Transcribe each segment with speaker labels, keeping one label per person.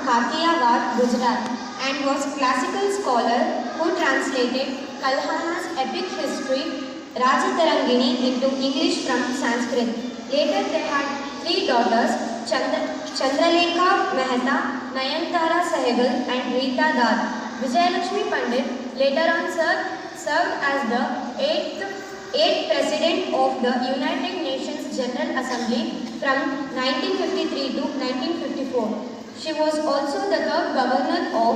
Speaker 1: Kathiawar, Gujarat, and was classical scholar who translated Kalhana's epic history Rajatarangini into English from Sanskrit. Later they had three daughters, Chandralekha Mehta, Nayantara Sehgal and Rita Dar. Vijayalakshmi Pandit later on served as the eighth President of the United Nations General Assembly from 1953 to 1954. She was also the third Governor of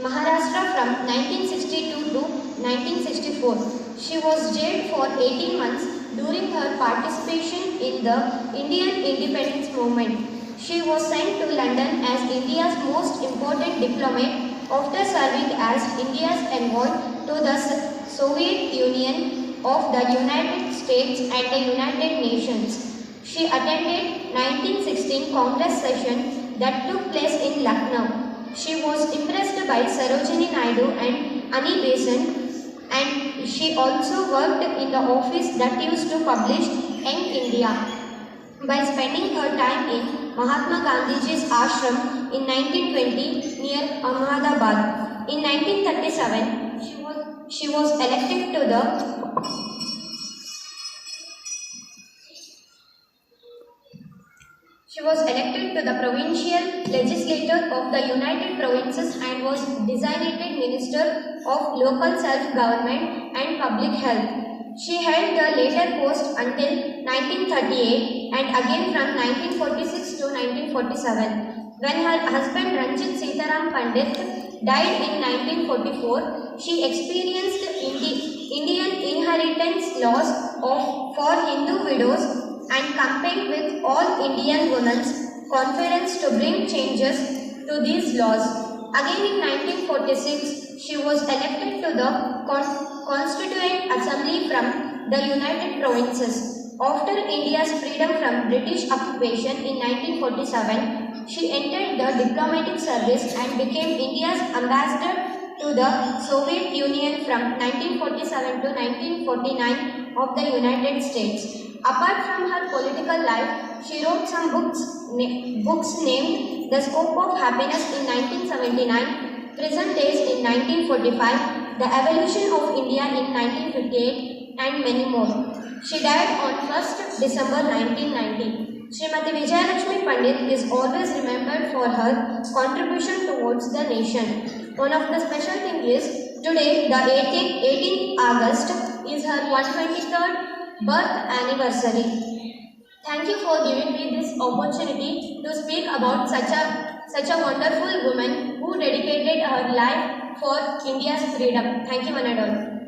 Speaker 1: Maharashtra from 1962 to 1964. She was jailed for 18 months during her participation in the Indian independence movement. She was sent to London as India's most important diplomat after serving as India's envoy to the Soviet Union of the United States and the United Nations. She attended 1916 Congress session that took place in Lucknow. She was impressed by Sarojini Naidu and Annie Besant, and she also worked in the office that used to publish Young India by spending her time in Mahatma Gandhiji's ashram in 1920 near Ahmedabad. In 1937, she was elected to the provincial legislature of the United Provinces and was designated Minister of Local Self-Government and Public Health. She held the later post until 1938 and again from 1946 to 1947. When her husband Ranjit Sitaram Pandit died in 1944, she experienced Indian inheritance laws for Hindu widows and campaigned with All Indian Women's Conference to bring changes to these laws. Again in 1946, she was elected to the Constituent Assembly from the United Provinces. After India's freedom from British occupation in 1947, she entered the diplomatic service and became India's ambassador to the Soviet Union from 1947 to 1949 of the United States. Apart from her political life, she wrote some books named The Scope of Happiness in 1979, Prison Days in 1945, The Evolution of India in 1958 and many more. She died on 1st December 1990. Srimati Vijayalakshmi Pandit is always remembered for her contribution towards the nation. One of the special things is, today the 18th August is her 123rd birth anniversary. Thank you for giving me this opportunity to speak about such a wonderful woman who dedicated her life for India's freedom. Thank you, one and all.